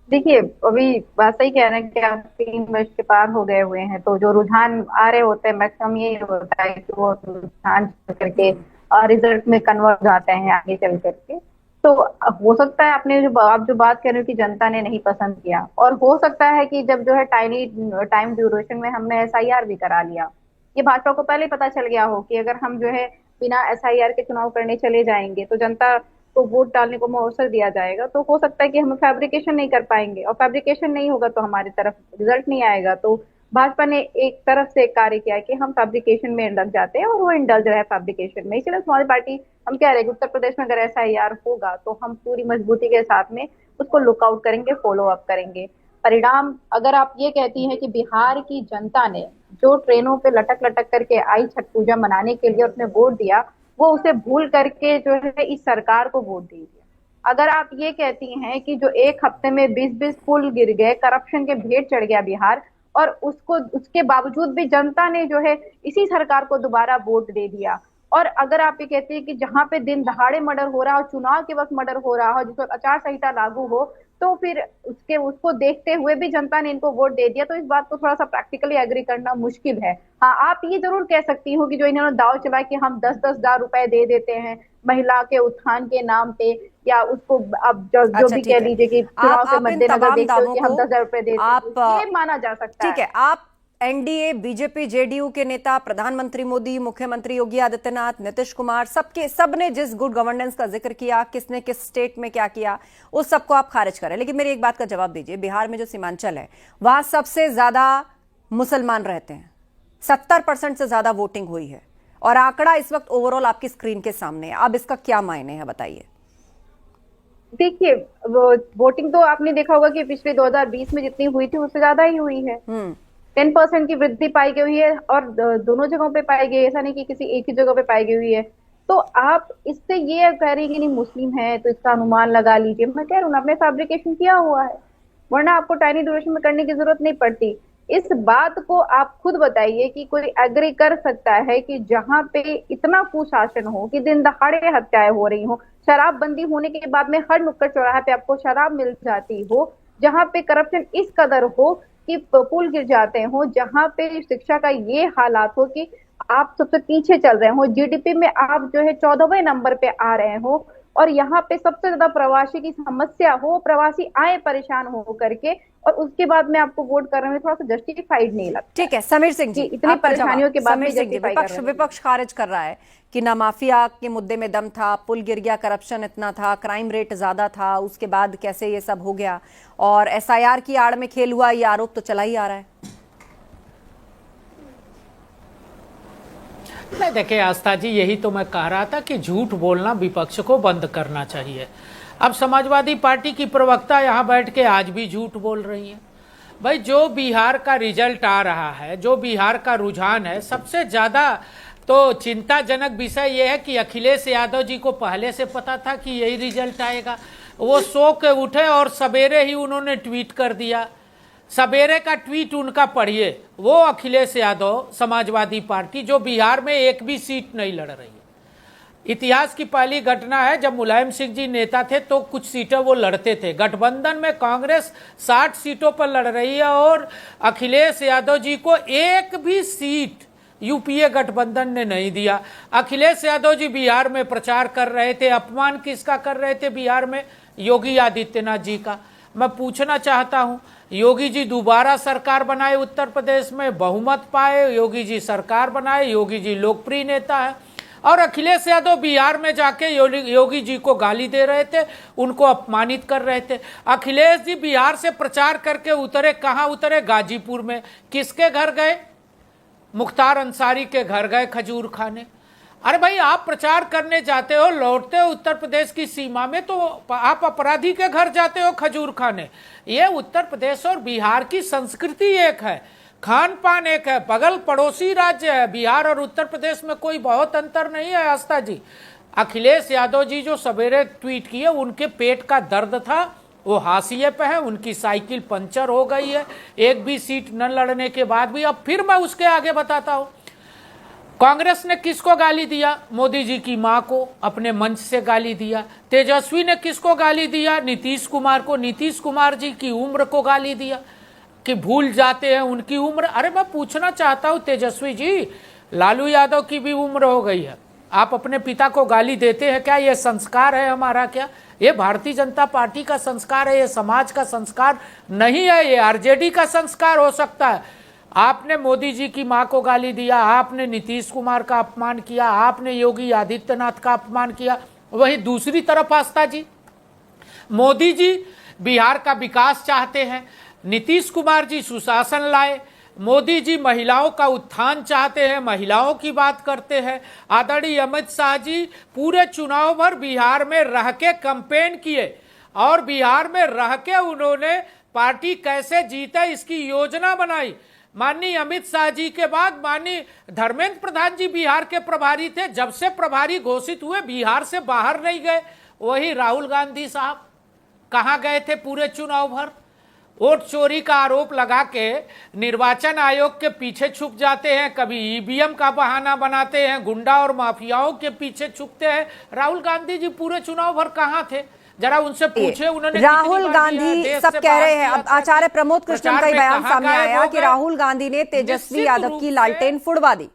देखिए, अभी बात सही कह रहे हैं कि आप 3 वर्ष के पार हो गए हुए हैं, तो जो रुझान आ रहे होते हैं मैक्सिमम यही होता है कि वो रुझान चल करके रिजल्ट में कन्वर्ट हो जाते हैं आगे चल करके। तो हो सकता है आपने जो आप जो बात कर रहे हो कि जनता ने नहीं पसंद किया, और हो सकता है कि जब जो है टाइनी टाइम ड्यूरेशन में हमने एसआईआर भी करा लिया, ये भाजपा को पहले ही पता चल गया हो कि अगर हम जो है बिना एसआईआर के चुनाव करने चले जाएंगे तो जनता को वोट डालने को अवसर दिया जाएगा, तो हो सकता है कि हम फैब्रिकेशन नहीं कर पाएंगे, और फैब्रिकेशन नहीं होगा तो हमारी तरफ रिजल्ट नहीं आएगा। तो भाजपा ने एक तरफ से कार्य किया कि हम फैब्रिकेशन में लग जाते हैं और वो इंडल्ज रहे फैब्रिकेशन में। इसीलिए समाजवादी पार्टी हम कह रहे हैं कि उत्तर प्रदेश में अगर एसआईआर होगा तो हम पूरी मजबूती के साथ में उसको लुकआउट करेंगे, फॉलो अप करेंगे। परिणाम अगर आप ये कहती हैं कि बिहार की जनता ने जो ट्रेनों पे लटक लटक करके आई छठ पूजा मनाने के लिए उसने वोट दिया, वो उसे भूल करके जो है इस सरकार को वोट दे दिया। अगर आप ये कहती हैं कि जो एक हफ्ते में 20-20 पुल गिर गए, करप्शन के भेंट चढ़ गया बिहार, और उसको उसके बावजूद भी जनता ने जो है इसी सरकार को दोबारा वोट दे दिया। और अगर आप ये कहते हैं कि जहां पे दिन दहाड़े मर्डर हो रहा हो, चुनाव के वक्त मर्डर हो रहा हो, जिस वक्त आचार संहिता लागू हो, तो फिर उसके उसको देखते हुए भी जनता ने इनको वोट दे दिया, तो इस बात को थोड़ा सा प्रैक्टिकली एग्री करना मुश्किल है। हाँ, आप ये जरूर कह सकती हो कि जो इन्होंने दाव चला कि हम 10-10 हजार रुपए दे देते हैं महिला के उत्थान के नाम पे, या उसको अब जो अच्छा भी कह ठीक है। लीजिए कि चुनाव के आप इन मद्देनजर तमाम देखते हो दावों कि को हम 10 हजार रुपए देते हैं, आप ये माना जा सकता ठीक है। है, आप एनडीए, बीजेपी, जेडीयू के नेता, प्रधानमंत्री मोदी, मुख्यमंत्री योगी आदित्यनाथ, नीतीश कुमार, सबने जिस गुड गवर्नेंस का जिक्र किया, किसने किस स्टेट में क्या किया, उस सबको आप खारिज करें। लेकिन मेरी एक बात का जवाब दीजिए, बिहार में जो सीमांचल है वहां सबसे ज्यादा मुसलमान रहते हैं, 70% से ज्यादा वोटिंग हुई है, और आंकड़ा इस वक्त ओवरऑल आपकी स्क्रीन के सामने है। अब इसका क्या मायने है बताइए। देखिए, वो वोटिंग तो आपने देखा होगा कि पिछले 2020 में जितनी हुई थी उससे ज्यादा ही हुई है। हम्म। 10% की वृद्धि पाई गई है, और दोनों जगहों पे पाई गई है, ऐसा नहीं कि किसी एक ही जगह पे पाई गई हुई है। तो आप इससे ये कह रही हैं कि नहीं मुस्लिम है तो इसका अनुमान लगा लीजिए, मैं कह रहा हूँ ना, आपने फैब्रिकेशन किया हुआ है, वरना आपको टाइनी ड्यूरेशन में करने की जरूरत नहीं पड़ती। इस बात को आप खुद बताइए कि कोई एग्री कर सकता है कि जहां पे इतना कुशासन हो कि दिन दहाड़े हत्याएं हो रही हो, शराबबंदी होने के बाद में हर नुक्कड़ चौराहे पे आपको शराब मिल जाती हो, जहां पे करप्शन इस कदर हो कि पुल गिर जाते हो, जहां पे शिक्षा का ये हालात हो कि आप सबसे पीछे चल रहे हो, जीडीपी में आप जो है 14वें नंबर पे आ रहे हो, और यहाँ पे सबसे ज्यादा प्रवासी की समस्या हो, प्रवासी आए परेशान हो करके, और उसके बाद में आपको वोट कर रहे हैं, थोड़ा सा जस्टिफाइड नहीं लगता ठीक है है समीर सिंह कि जी, इतनी आपका जवाब। परेशानियों के बाद समीर भी सिंह जी, जस्टिफाई कर विपक्ष रहे हैं। विपक्ष खारिज कर रहा है कि ना माफिया के मुद्दे में दम था, पुल गिर गया, करप्शन इतना था, क्राइम रेट ज्यादा था, उसके बाद कैसे ये सब हो गया, और एसआईआर की आड़ में खेल हुआ, ये आरोप तो चला ही आ रहा है। नहीं, देखिए आस्था जी, यही तो मैं कह रहा था कि झूठ बोलना विपक्ष को बंद करना चाहिए। अब समाजवादी पार्टी की प्रवक्ता यहाँ बैठ के आज भी झूठ बोल रही हैं। भाई, जो बिहार का रिजल्ट आ रहा है, जो बिहार का रुझान है, सबसे ज़्यादा तो चिंताजनक विषय यह है कि अखिलेश यादव जी को पहले से पता था कि यही रिजल्ट आएगा। वो सो के उठे और सवेरे ही उन्होंने ट्वीट कर दिया। सवेरे का ट्वीट उनका पढ़िए, वो अखिलेश यादव समाजवादी पार्टी जो बिहार में एक भी सीट नहीं लड़ रही है। इतिहास की पहली घटना है, जब मुलायम सिंह जी नेता थे तो कुछ सीटें वो लड़ते थे। गठबंधन में कांग्रेस 60 सीटों पर लड़ रही है और अखिलेश यादव जी को एक भी सीट यूपीए गठबंधन ने नहीं दिया। अखिलेश यादव जी बिहार में प्रचार कर रहे थे, अपमान किसका कर रहे थे बिहार में? योगी आदित्यनाथ जी का। मैं पूछना चाहता हूं, योगी जी दोबारा सरकार बनाए, उत्तर प्रदेश में बहुमत पाए, योगी जी सरकार बनाए, योगी जी लोकप्रिय नेता है, और अखिलेश यादव बिहार में जाके योगी जी को गाली दे रहे थे, उनको अपमानित कर रहे थे। अखिलेश जी बिहार से प्रचार करके उतरे, कहां उतरे? गाजीपुर में। किसके घर गए? मुख्तार अंसारी के घर गए खजूर खाने। अरे भाई, आप प्रचार करने जाते हो, लौटते हो उत्तर प्रदेश की सीमा में, तो आप अपराधी के घर जाते हो खजूर खाने। ये उत्तर प्रदेश और बिहार की संस्कृति एक है, खान पान एक है, बगल पड़ोसी राज्य है। बिहार और उत्तर प्रदेश में कोई बहुत अंतर नहीं है आस्था जी। अखिलेश यादव जी जो सवेरे ट्वीट किए, उनके पेट का दर्द था, वो हाशिए पे है, उनकी साइकिल पंचर हो गई है एक भी सीट न लड़ने के बाद भी। अब फिर मैं उसके आगे बताता हूं, कांग्रेस ने किसको गाली दिया? मोदी जी की मां को अपने मंच से गाली दिया। तेजस्वी ने किसको गाली दिया? नीतीश कुमार को। नीतीश कुमार जी की उम्र को गाली दिया कि भूल जाते हैं उनकी उम्र। अरे मैं पूछना चाहता हूं तेजस्वी जी, लालू यादव की भी उम्र हो गई है, आप अपने पिता को गाली देते हैं क्या? ये संस्कार है हमारा क्या? ये भारतीय जनता पार्टी का संस्कार है, ये समाज का संस्कार नहीं है, ये आरजेडी का संस्कार हो सकता है। आपने मोदी जी की मां को गाली दिया, आपने नीतीश कुमार का अपमान किया, आपने योगी आदित्यनाथ का अपमान किया। वहीं दूसरी तरफ आस्था जी, मोदी जी बिहार का विकास चाहते हैं, नीतीश कुमार जी सुशासन लाए, मोदी जी महिलाओं का उत्थान चाहते हैं, महिलाओं की बात करते हैं। आदरणीय अमित शाह जी पूरे चुनाव भर बिहार में रह के कैंपेन किए और बिहार में रह के उन्होंने पार्टी कैसे जीते इसकी योजना बनाई। माननीय अमित शाह जी के बाद माननीय धर्मेंद्र प्रधान जी बिहार के प्रभारी थे, जब से प्रभारी घोषित हुए बिहार से बाहर नहीं गए। वही राहुल गांधी साहब कहाँ गए थे पूरे चुनाव भर? वोट चोरी का आरोप लगा के निर्वाचन आयोग के पीछे छुप जाते हैं, कभी ईवीएम का बहाना बनाते हैं, गुंडा और माफियाओं के पीछे छुपते हैं। राहुल गांधी जी पूरे चुनाव भर कहाँ थे? जरा उनसे पूछे उन्होंने। राहुल गांधी सब कह रहे हैं, अब आचार्य प्रमोद कृष्णन का बयान सामने आया कि राहुल गांधी ने तेजस्वी यादव की लालटेन फुड़वा दी।